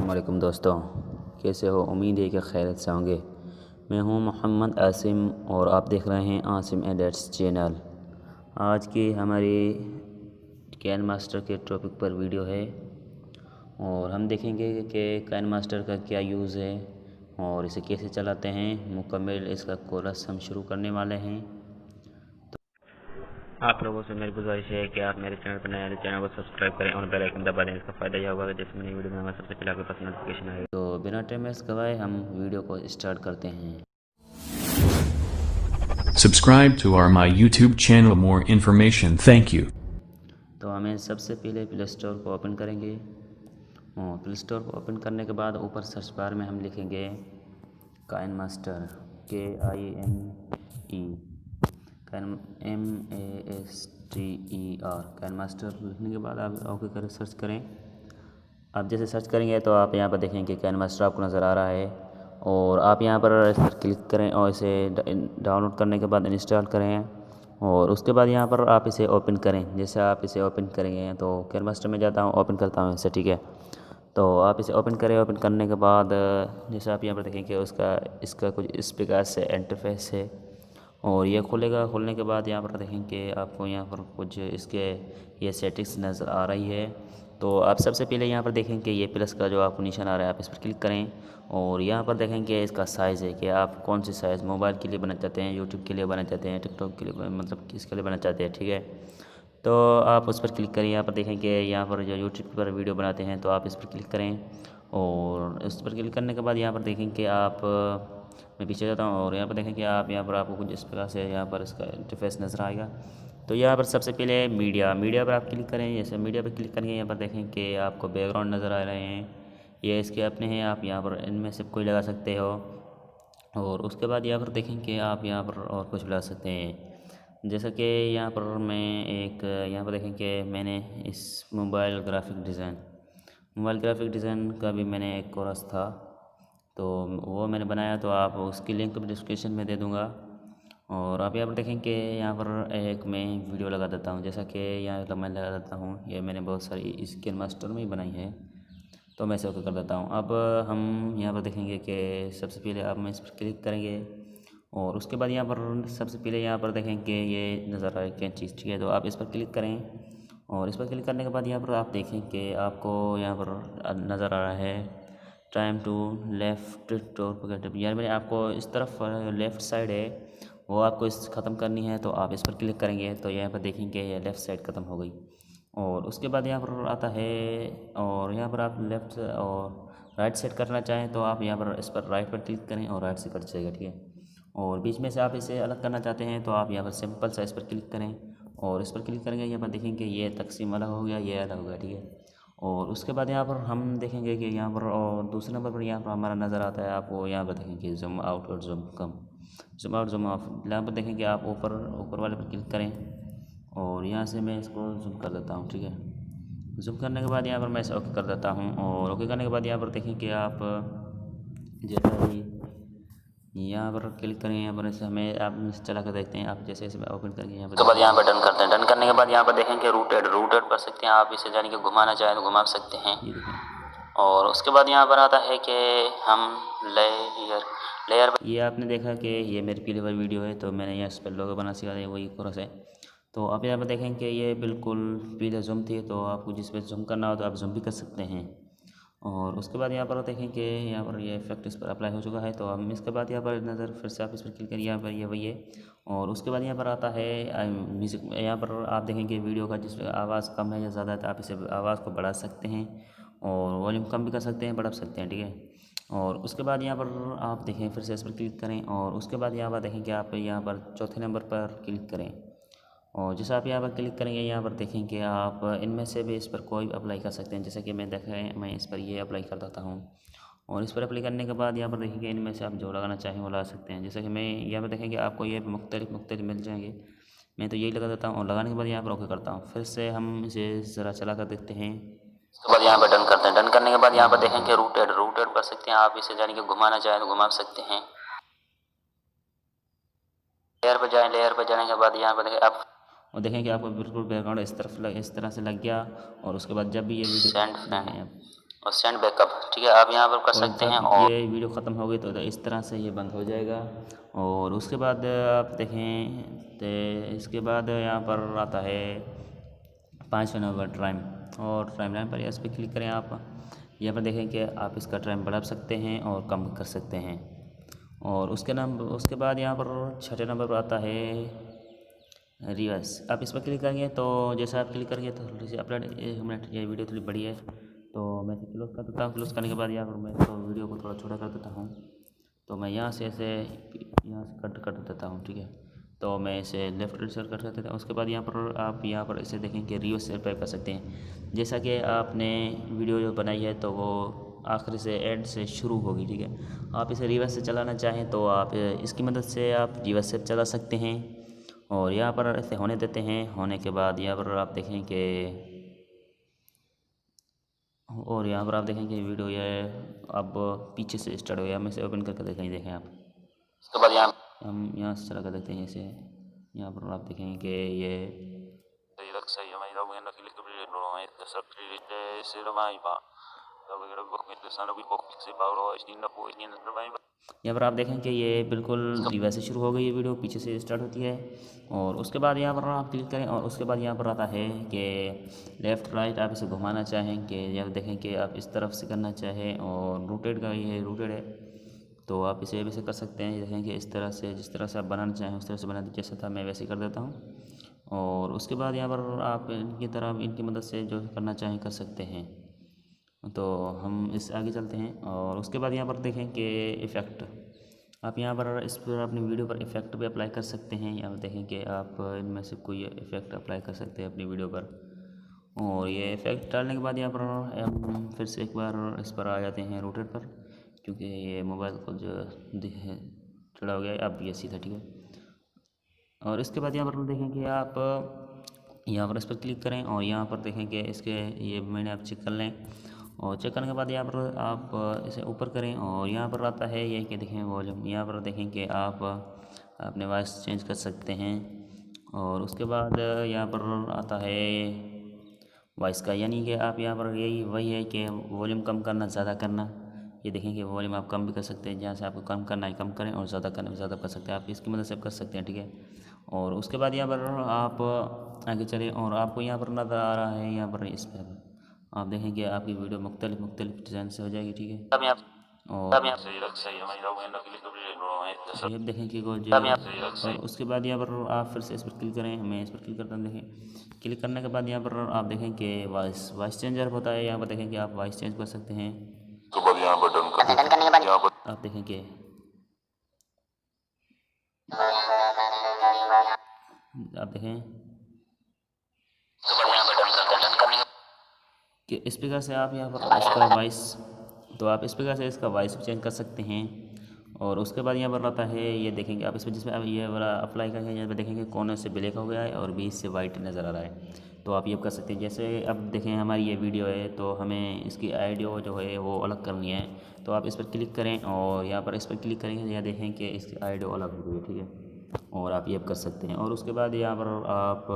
अस्सलामुअलैकुम दोस्तों, कैसे हो? उम्मीद है कि खैरियत से होंगे। मैं हूं मोहम्मद आसिम और आप देख रहे हैं आसिम एडिट्स चैनल। आज की हमारी कैन मास्टर के टॉपिक पर वीडियो है और हम देखेंगे कि कैन मास्टर का क्या यूज़ है और इसे कैसे चलाते हैं। मुकम्मल इसका कोर्स हम शुरू करने वाले हैं। आप लोगों से मेरी गुजारिश है कि आप मेरे चैनल पर नए आए चैनल को सब्सक्राइब करें और बेल आइकन दबा दें। इसका फ़ायदा यह होगा कि जैसे मैंने वीडियो बनाऊंगा सबसे पहले आपके पास नोटिफिकेशन आएगा। तो बिना टाइम वेस्ट गवाए हम वीडियो को स्टार्ट करते हैं। Subscribe to my YouTube channel. More information. Thank you. तो हमें सबसे पहले प्ले स्टोर को ओपन करेंगे और प्ले स्टोर को ओपन करने के बाद ऊपर सर्च बार में हम लिखेंगे Kine Master KINE MASTER Kine Master लिखने के बाद आप ओके करें, सर्च करें। आप जैसे सर्च करेंगे तो आप यहाँ पर देखेंगे काइन मास्टर आपको नज़र आ रहा है और आप यहाँ पर इस पर क्लिक करें और इसे डाउनलोड करने के बाद इंस्टॉल करें और उसके बाद यहाँ पर आप इसे ओपन करें। जैसे आप इसे ओपन करेंगे तो काइन मास्टर में जाता हूँ, ओपन करता हूँ इसे, ठीक है। तो आप इसे ओपन करें। ओपन करने के बाद जैसे आप यहाँ पर देखेंगे इसका कुछ इस प्रकार से इंटरफेस है और ये खुलेगा। खुलने के बाद यहाँ पर देखेंगे आपको यहाँ पर कुछ इसके ये सेटिंग्स नज़र आ रही है। तो आप सबसे पहले यहाँ पर देखेंगे ये प्लस का जो आपको निशान आ रहा है, आप इस पर क्लिक करें और यहाँ पर देखेंगे इसका साइज़ है कि आप कौन सी साइज़ मोबाइल के लिए बनाना चाहते हैं, यूट्यूब के लिए बनाना चाहते हैं, टिकटॉक के लिए, मतलब किसके लिए बनाना चाहते हैं, ठीक है। तो आप उस पर क्लिक करें। यहाँ पर देखेंगे यहाँ पर जो यूट्यूब पर वीडियो बनाते हैं तो आप इस पर क्लिक करें और इस पर क्लिक करने के बाद यहाँ पर देखेंगे आप, मैं पीछे जाता हूँ और यहाँ पर देखेंगे आप, यहाँ पर आपको कुछ इस प्रकार से यहाँ पर इसका इंटरफेस नज़र आएगा। तो यहाँ पर सबसे पहले मीडिया पर आप क्लिक करें। जैसे मीडिया पर क्लिक करेंगे यहाँ पर देखें कि आपको बैकग्राउंड नज़र आ रहे हैं, ये इसके अपने हैं, आप यहाँ पर इनमें से कोई लगा सकते हो और उसके बाद यहाँ पर देखें कि आप यहाँ पर और कुछ लगा सकते हैं। जैसा कि यहाँ पर मैं एक यहाँ पर देखें कि मैंने इस मोबाइल ग्राफिक डिज़ाइन का भी मैंने एक कोर्स था तो वो मैंने बनाया, तो आप उसकी लिंक डिस्क्रिप्शन में दे दूँगा। और आप यहाँ पर देखें कि यहाँ पर एक मैं वीडियो लगा देता हूँ। जैसा कि यहाँ मैं लगा देता हूँ, ये मैंने बहुत सारी इस कैन मास्टर में ही बनाई है, तो मैं इसे ओके कर देता हूँ। अब हम यहाँ पर देखेंगे कि सबसे पहले आप मैं इस पर क्लिक करेंगे और उसके बाद यहाँ पर सबसे पहले यहाँ पर देखेंगे ये नज़र आ रहा है क्या चीज़, ठीक है। तो आप इस पर क्लिक करें और इस पर क्लिक करने के बाद यहाँ पर आप देखें कि आपको यहाँ पर नज़र आ रहा है टाइम टू लेफ़्ट टॉप। यार मैंने आपको इस तरफ लेफ़्ट साइड है वो आपको इस ख़त्म करनी है, तो आप इस पर क्लिक करेंगे तो यहाँ पर देखेंगे ये लेफ़्ट साइड ख़त्म हो गई। और उसके बाद यहाँ पर आता है और यहाँ पर आप लेफ़्ट और राइट साइड करना चाहें तो आप यहाँ पर इस पर राइट पर क्लिक करें और राइट से कट जाएगा, ठीक है। और बीच में से आप इसे अलग करना चाहते हैं तो आप यहाँ पर सिंपल सा इस पर क्लिक करें और इस पर क्लिक करेंगे, यहाँ पर देखेंगे ये तकसीम अलग हो गया, ये अलग हो गया, ठीक है। और उसके बाद यहाँ पर हम देखेंगे कि यहाँ पर और दूसरे नंबर पर यहाँ पर हमारा नज़र आता है, आपको यहाँ पर देखेंगे जूम आउट और zoom come, zoom out zoom of. यहाँ पर देखेंगे आप ऊपर वाले पर क्लिक करें और यहाँ से मैं इसको जूम कर देता हूँ, ठीक है। जूम करने के बाद यहाँ पर मैं इसे ओके कर देता हूँ और ओके करने के बाद यहाँ पर देखें कि आप जैसा ही यहाँ पर क्लिक करें, यहाँ पर इसे हमें आप चला कर देखते हैं। आप जैसे इसे ओपन करके यहाँ पर उसके बाद यहाँ पर डन करते हैं। डन करने के बाद यहाँ पर देखेंगे रूटेड कर सकते हैं, आप इसे जाने के घुमाना चाहें तो घुमा सकते हैं, ये देखें। और उसके बाद यहाँ पर आता है कि हम लेयर ये आपने देखा कि ये मेरी पहली बार वीडियो है तो मैंने यहाँ इस पर लोगो बना सिखा दिया, वही कोर्स है। तो आप यहाँ पर देखें कि ये बिल्कुल पहले जूम थी, तो आपको जिस पर जूम करना हो तो आप जूम भी कर सकते हैं। और उसके बाद यहाँ पर देखें कि यहाँ पर ये इफेक्ट इस पर अप्लाई हो चुका है, तो हम इसके बाद यहाँ पर नज़र फिर से आप इस पर क्लिक करिए, यहाँ पर ये वही है। और उसके बाद यहाँ पर आता है म्यूज़िक। यहाँ पर आप देखेंगे वीडियो का जिस आवाज़ कम है या ज़्यादा है तो आप इसे आवाज़ को बढ़ा सकते हैं और वॉल्यूम कम भी कर सकते हैं, बढ़ा सकते हैं, ठीक है। और उसके बाद यहाँ पर आप देखें फिर से इस पर क्लिक करें और उसके बाद यहाँ पर देखें कि आप यहाँ पर चौथे नंबर पर क्लिक करें और जैसे आप यहाँ पर क्लिक करेंगे यहाँ पर देखेंगे आप इनमें से भी इस पर कोई अप्लाई कर सकते हैं। जैसे कि मैं देखें मैं इस पर ये अप्लाई कर देता हूँ और इस पर अप्लाई करने के बाद यहाँ पर देखेंगे इनमें से आप जो लगाना चाहें वो लगा सकते हैं। जैसे कि मैं यहाँ पर देखेंगे आपको ये मुख्तलिफ मिल जाएंगे, मैं तो यही लगा देता हूँ और लगाने के बाद यहाँ पर ओके करता हूँ। फिर से हम इसे ज़रा चला कर देखते हैं, उसके बाद यहाँ पर डन करते हैं। डन करने के बाद यहाँ पर देखेंगे रूटेड कर सकते हैं, आप इसे जाने के घुमाना चाहें तो घुमा सकते हैं। लेयर पर जाएँ, लेयर पर जाने के बाद यहाँ पर देखें आप और देखें कि आपको बिल्कुल बैकग्राउंड इस तरह से लग गया। और उसके बाद जब भी ये वीडियो सेंड और सेंड बैकअप, ठीक है, आप यहाँ पर कर सकते हैं। और ये वीडियो ख़त्म हो गई तो इस तरह से ये बंद हो जाएगा। और उसके बाद आप देखें तो इसके बाद यहाँ पर आता है 5 नंबर टाइम, और टाइम लाइन पर इस पर क्लिक करें आप। यहाँ पर देखें कि आप इसका टाइम बढ़ा सकते हैं और कम कर सकते हैं। और उसके बाद यहाँ पर 6 नंबर पर आता है रिवर्स। आप इस पर क्लिक करेंगे तो जैसा आप क्लिक करेंगे तो थोड़ी सी अपलोड 1 मिनट, ये वीडियो थोड़ी बड़ी है तो मैं इसे क्लोज कर देता हूँ। क्लोज करने के बाद यहाँ पर मैं तो वीडियो को थोड़ा छोटा कर देता हूँ। तो मैं यहाँ से ऐसे यहाँ से कट कर देता हूँ, ठीक है। तो मैं इसे लेफ्ट साइड कट कर देता हूँ। उसके बाद यहाँ पर आप यहाँ पर इसे देखें कि रिवर्स से टाइप कर सकते हैं। जैसा कि आपने वीडियो जो बनाई है तो वो आखिर से एंड से शुरू होगी, ठीक है। आप इसे रिवर्स से चलाना चाहें तो आप इसकी मदद से आप रिवर्स से चला सकते हैं। और यहाँ पर ऐसे होने देते हैं। होने के बाद यहाँ पर आप देखें कि वीडियो ये अब पीछे से स्टार्ट हो गया। मैं इसे ओपन करके देखें आप। उसके बाद हम यहाँ से चला कर देखते हैं। इसे यहाँ पर आप देखेंगे कि ये यहाँ पर आप देखें कि ये बिल्कुल रिवर्स से शुरू हो गई है, वीडियो पीछे से स्टार्ट होती है। और उसके बाद यहाँ पर आप क्लिक करें और उसके बाद यहाँ पर आता है कि लेफ़्ट राइट आप इसे घुमाना चाहें कि या देखें कि आप इस तरफ से करना चाहें। और रोटेट का ये रोटेट है तो आप इसे वैसे कर सकते हैं। देखें कि इस तरह से जिस तरह से आप बनाना चाहें उस तरह से बना दीजिए। जैसा था मैं वैसे कर देता हूँ। और उसके बाद यहाँ पर आप इनकी मदद से जो करना चाहें कर सकते हैं। तो हम इस आगे चलते हैं। और उसके बाद यहाँ पर देखें कि इफ़ेक्ट, आप यहाँ पर इस पर अपनी वीडियो पर इफ़ेक्ट भी अप्लाई कर सकते हैं। यहाँ पर देखें कि आप इनमें से कोई इफ़ेक्ट अप्लाई कर सकते हैं अपनी वीडियो पर। और ये इफ़ेक्ट डालने के बाद यहाँ पर हम फिर से एक बार इस पर आ जाते हैं रोटेट पर, क्योंकि ये मोबाइल को जो चढ़ा हो गया अब ये सीधा, ठीक है। और इसके बाद यहाँ पर देखें कि आप यहाँ पर इस पर क्लिक करें और यहाँ पर देखें कि इसके ये मैंने आप चेक कर लें। और चेक करने के बाद यहाँ पर आप इसे ऊपर करें और यहाँ पर आता है ये कि देखें वॉल्यूम। यहाँ पर देखें कि आप अपने वॉइस चेंज कर सकते हैं। और उसके बाद यहाँ पर आता है वॉइस का, यानी कि आप यहाँ पर यही वही है कि वॉल्यूम कम करना, ज़्यादा करना। ये देखें कि वॉल्यूम आप कम भी कर सकते हैं, जहाँ से आपको कम करना है कम करें और ज़्यादा करना है ज़्यादा कर सकते हैं। आप इसकी मदद से कर सकते हैं, ठीक है। और उसके बाद यहाँ पर आप आगे चलें और आपको यहाँ पर नज़र आ रहा है, यहाँ पर इस पर आप देखेंगे आपकी वीडियो मुख्तलिफ डिज़ाइन से हो जाएगी, ठीक है। और ये देखें कि और उसके बाद यहाँ पर आप फिर से इस पर क्लिक करें। मैं इस पर क्लिक करता हूँ। देखें क्लिक करने के बाद यहाँ पर आप देखें कि वॉइस चेंजर होता है। यहाँ पर देखें कि आप वॉइस चेंज कर सकते हैं। तो बाद यहाँ पर डन करने के बाद यहाँ पर आप देखें कि कि स्पीकर से आप यहाँ पर इसका वॉइस, तो आप स्पीकर से इसका वॉइस चेंज कर सकते हैं। और उसके बाद यहाँ पर आता है ये देखेंगे आप इसमें जिसमें आप ये वाला अप्लाई करेंगे, यहाँ पर देखेंगे कोने से ब्लैक हो गया है और बीच से वाइट नज़र आ रहा है। तो आप ये कर सकते हैं। जैसे अब देखें हमारी ये वीडियो है तो हमें इसकी ऑडियो जो है वो अलग करनी है। तो आप इस पर क्लिक करें और यहाँ पर इस पर क्लिक करेंगे, यहाँ देखें कि इसकी ऑडियो अलग हो गई है, ठीक है। और आप ये कर सकते हैं। और उसके बाद यहाँ पर आप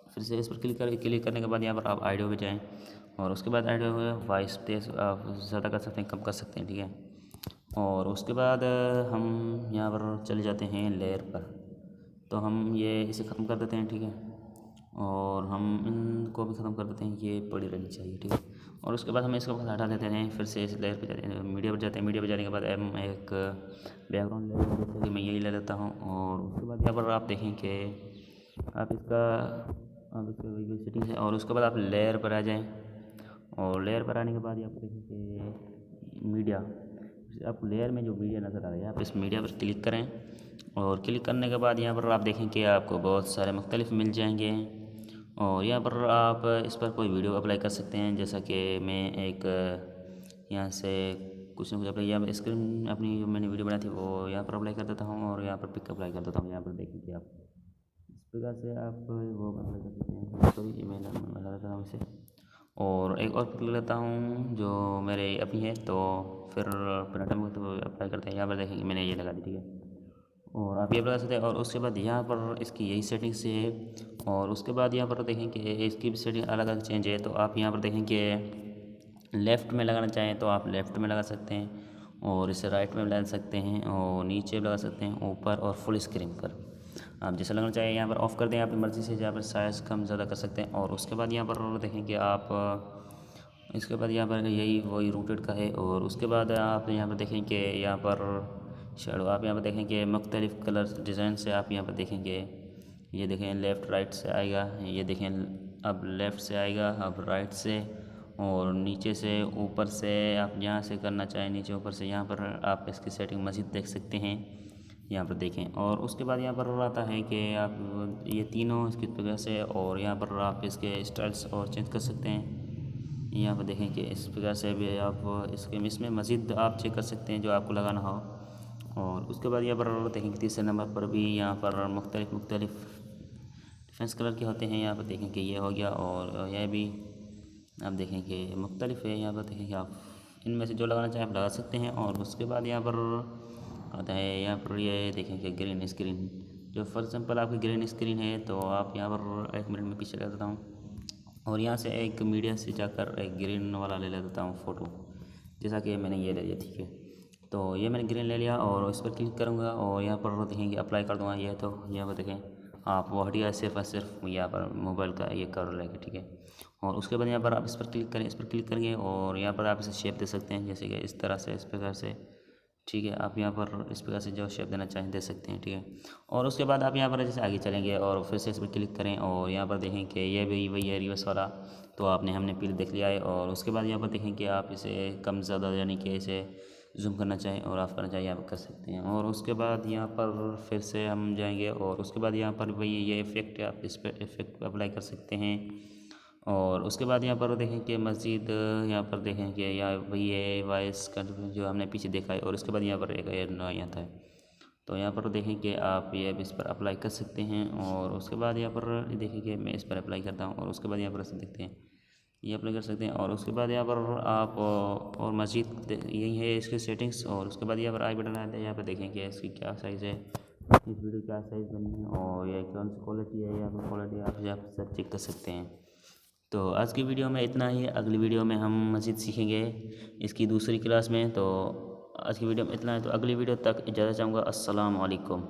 फिर से इस पर क्लिक करने के बाद यहाँ पर आप ऑडियो में जाएँ और उसके बाद ऑडियो में वॉइस तेज़ आप ज़्यादा कर सकते हैं, कम कर सकते हैं, ठीक है। और उसके बाद हम यहाँ पर चले जाते हैं लेयर पर। तो हम ये इसे ख़त्म कर देते हैं, ठीक है। और हम इनको भी ख़त्म कर देते हैं, ये पड़ी रहनी चाहिए, ठीक है। और उसके बाद हम इसको हटा देते हैं। फिर से इस लेयर पे जाते हैं, मीडिया पर जाते हैं। मीडिया पर जाने के बाद हम एक बैकग्राउंड लेयर जैसे कि मैं यही ले लेता हूँ। और उसके बाद यहाँ पर आप देखें कि आप इसका सेटिंग है। और उसके बाद आप लेयर पर आ जाएँ और लेयर पर आने के बाद यहाँ पर देखें कि मीडिया, आप लेयर में जो मीडिया नज़र आ रहा है आप इस मीडिया पर क्लिक करें। और क्लिक करने के बाद यहाँ पर आप देखें कि आपको बहुत सारे मुख्तलिफ मिल जाएंगे। और यहाँ पर आप इस पर कोई वीडियो अप्लाई कर सकते हैं। जैसा कि मैं एक यहाँ से कुछ ना कुछ अप्लाई, यहाँ पर स्क्रीन अपनी जो मैंने वीडियो बनाई थी वो यहाँ पर अप्लाई कर देता हूँ और यहाँ पर पिक अप्लाई कर देता हूँ। यहाँ पर देखें कि आप इस प्रकार से आप वो अप्लाई कर सकते हैं। सॉरी मैं लगा देता हूँ इसे और एक और पिक ले लेता हूँ जो मेरे अपनी है। तो फिर प्रिंटर में तो अप्लाई करते हैं। यहाँ पर देखेंगे मैंने ये लगा दी, ठीक है। और आप ये अप्लाई कर सकते हैं। और उसके बाद यहाँ पर इसकी यही सेटिंग से है। और उसके बाद यहाँ पर देखें कि इसकी भी सेटिंग अलग अलग चेंज है। तो आप यहाँ पर देखें कि लेफ़्ट में लगाना चाहें तो आप लेफ़्ट में लगा सकते हैं, और इसे राइट में लगा सकते हैं, और नीचे लगा सकते हैं, ऊपर और फुल स्क्रीन पर आप जैसा लगाना चाहें। यहाँ पर ऑफ़ कर दें अपनी मर्ज़ी से, जहाँ पर साइज़ कम ज़्यादा कर सकते हैं। और उसके बाद यहाँ पर देखें कि आप इसके बाद यहाँ पर यही वही रूटेड का है। और उसके बाद आप यहाँ पर देखें कि यहाँ पर शेडो आप यहाँ पर देखें कि मुख्तलिफ़ कलर डिज़ाइन से आप यहाँ पर देखेंगे। ये देखें लेफ़्ट राइट से आएगा, ये देखें अब लेफ़्ट से आएगा, अब राइट से, और नीचे से ऊपर से आप यहाँ से करना चाहें, नीचे ऊपर से यहाँ पर आप इसकी सेटिंग मज़ीद देख सकते हैं। यहाँ पर देखें। और उसके बाद यहाँ पर आता है कि आप ये तीनों इसकी वजह से, और यहाँ पर आप इसके स्टाइल्स और चेंज कर सकते हैं। यहाँ पर देखें कि इस प्रकार से भी आप इसमें मज़ीद आप चेक कर सकते हैं जो आपको लगाना हो। और उसके बाद यहाँ पर देखें कि तीसरे नंबर पर भी यहाँ पर मुख्तलिफ़ डिफरेंस कलर के होते हैं। यहाँ पर देखें कि ये हो गया, और यह भी आप देखें कि मुख्तलिफ है। यहाँ पर देखें कि आप इनमें से जो लगाना चाहें आप लगा सकते हैं। और उसके बाद यहाँ पर आता है, यहाँ पर ये देखें कि ग्रीन स्क्रीन, जो फॉर एग्जाम्पल आपकी ग्रीन स्क्रीन है तो आप यहाँ पर 1 मिनट में पीछे कर देता हूँ, और यहाँ से एक मीडिया से जाकर एक ग्रीन वाला ले लेता हूँ फ़ोटो, जैसा कि मैंने ये ले लिया। ठीक है, तो ये मैंने ग्रीन ले लिया, और इस पर क्लिक करूँगा, और यहाँ पर देखेंगे अप्लाई कर दूँगा। ये तो यहाँ पर देखें आप वो हटिया सिर्फ और सिर्फ यहाँ पर मोबाइल का ये कर लेंगे। ठीक है, और उसके बाद यहाँ पर आप इस पर क्लिक करें, इस पर क्लिक करेंगे, और यहाँ पर आप इसे शेप दे सकते हैं, जैसे कि इस तरह से, इस प्रकार से। ठीक है, आप यहाँ पर इस प्रकार से जो शेप देना चाहें दे सकते हैं। ठीक है, और उसके बाद आप यहाँ पर जैसे आगे चलेंगे और फिर से इस पर क्लिक करें, और यहाँ पर देखें कि ये भी वही है रिवर्स वाला, तो हमने पील देख लिया है। और उसके बाद यहाँ पर देखें कि आप इसे कम ज़्यादा यानी कि इसे जूम करना चाहें और ऑफ करना चाहें यहाँ पर कर सकते हैं। और उसके बाद यहाँ पर फिर से हम जाएंगे, और उसके बाद यहाँ पर वही ये इफ़ेक्ट है, आप इस पर इफ़ेक्ट अप्लाई कर सकते हैं। और उसके बाद यहाँ पर देखें कि मज़ीद यहाँ पर देखें कि यहाँ वही है वॉइस का जो हमने पीछे देखा है। और उसके बाद यहाँ पर एक एयर आता है, तो यहाँ पर देखें कि आप ये इस पर अप्लाई कर सकते हैं। और उसके बाद यहाँ पर देखें कि मैं इस पर अप्लाई करता हूँ, और उसके बाद यहाँ पर ऐसे देखते हैं ये अप्लाई कर सकते हैं। और उसके बाद यहाँ पर आप और मज़ीद यही है इसकी सेटिंग्स। और उसके बाद यहाँ पर आई बटन आता है, यहाँ पर देखें कि इसकी क्या साइज़ है, इस वीडियो क्या साइज़ बनी है, और ये कौन सी क्वालिटी है, यहाँ पर क्वालिटी आप यहाँ पर सब चेक कर सकते हैं। तो आज की वीडियो में इतना ही। अगली वीडियो में हम मज़ीद सीखेंगे इसकी दूसरी क्लास में। तो आज की वीडियो में इतना है, तो अगली वीडियो तक इजाज़त चाहूँगा। अस्सलाम वालेकुम।